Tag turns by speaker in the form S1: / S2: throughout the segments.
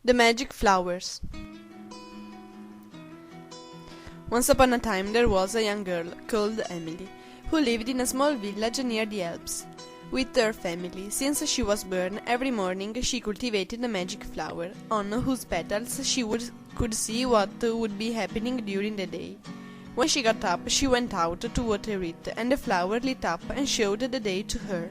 S1: The Magic Flowers. Once upon a time there was a young girl called Emily, who lived in a small village near the Alps. With her family, since she was born, every morning she cultivated a magic flower, on whose petals she could see what would be happening during the day. When she got up, she went out to water it, and the flower lit up and showed the day to her.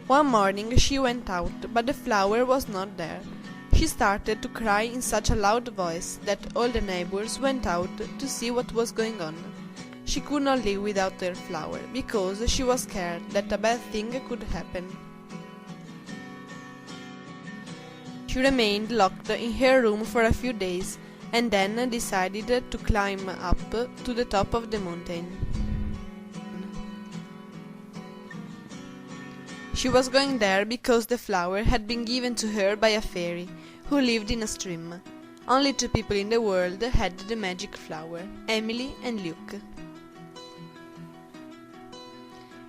S1: One morning she went out, but the flower was not there. She started to cry in such a loud voice that all the neighbors went out to see what was going on. She could not live without her flower, because she was scared that a bad thing could happen. She remained locked in her room for a few days, and then decided to climb up to the top of the mountain. She was going there because the flower had been given to her by a fairy, who lived in a stream. Only 2 people in the world had the magic flower, Emily and Luke.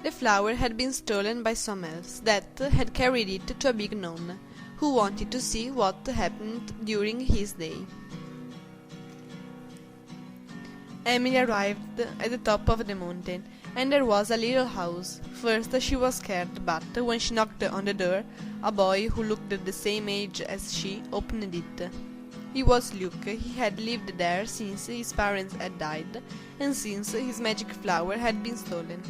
S1: The flower had been stolen by some elves that had carried it to a big gnome, who wanted to see what happened during his day. Emily arrived at the top of the mountain, and there was a little house. First she was scared, but when she knocked on the door, a boy who looked the same age as she opened it. He was Luke. He had lived there since his parents had died, and since his magic flower had been stolen.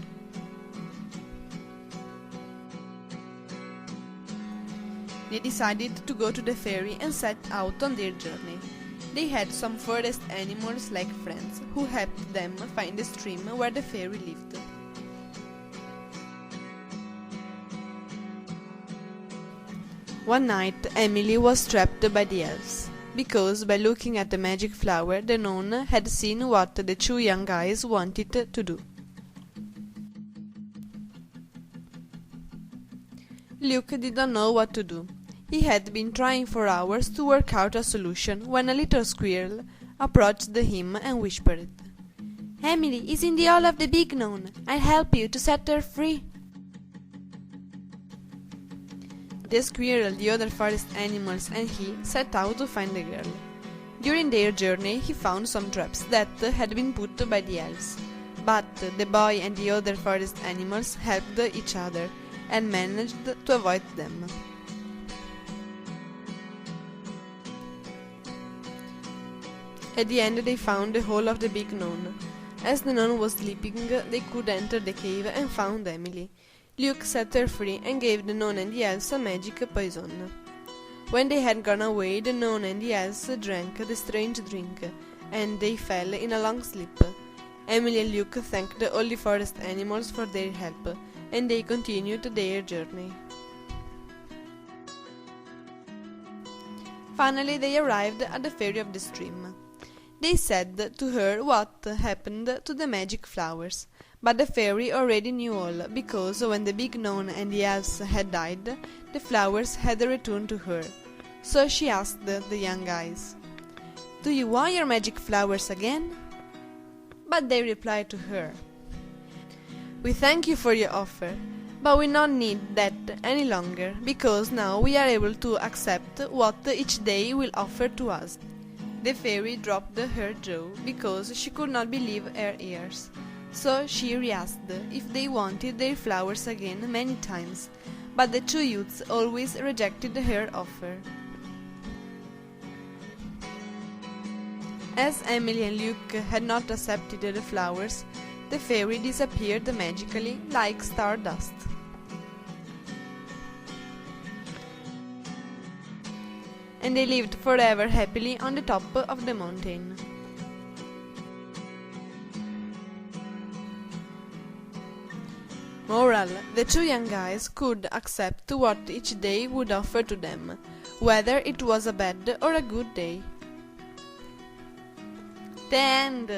S1: They decided to go to the fairy and set out on their journey. They had some forest animals like friends, who helped them find the stream where the fairy lived. One night Emily was trapped by the elves, because by looking at the magic flower the gnome had seen what the 2 young guys wanted to do. Luke did not know what to do. He had been trying for hours to work out a solution when a little squirrel approached him and whispered, "Emily is in the hall of the big gnome. I'll help you to set her free." The squirrel, the other forest animals, and he set out to find the girl. During their journey he found some traps that had been put by the elves, but the boy and the other forest animals helped each other and managed to avoid them. At the end they found the hole of the big gnome. As the gnome was sleeping, they could enter the cave and found Emily. Luke set her free and gave the gnome and the elves a magic poison. When they had gone away, the gnome and the elves drank the strange drink, and they fell in a long sleep. Emily and Luke thanked all the forest animals for their help, and they continued their journey. Finally they arrived at the fairy of the stream. They said to her what happened to the magic flowers, but the fairy already knew all, because when the big gnome and the elves had died, the flowers had returned to her. So she asked the young guys, "Do you want your magic flowers again?" But they replied to her, "We thank you for your offer, but we don't need that any longer, because now we are able to accept what each day will offer to us." The fairy dropped her jaw, because she could not believe her ears. So she re-asked if they wanted their flowers again many times, but the 2 youths always rejected her offer. As Emily and Luke had not accepted the flowers, the fairy disappeared magically like stardust. And they lived forever happily on the top of the mountain. Moral: the 2 young guys could accept what each day would offer to them, whether it was a bad or a good day. The end.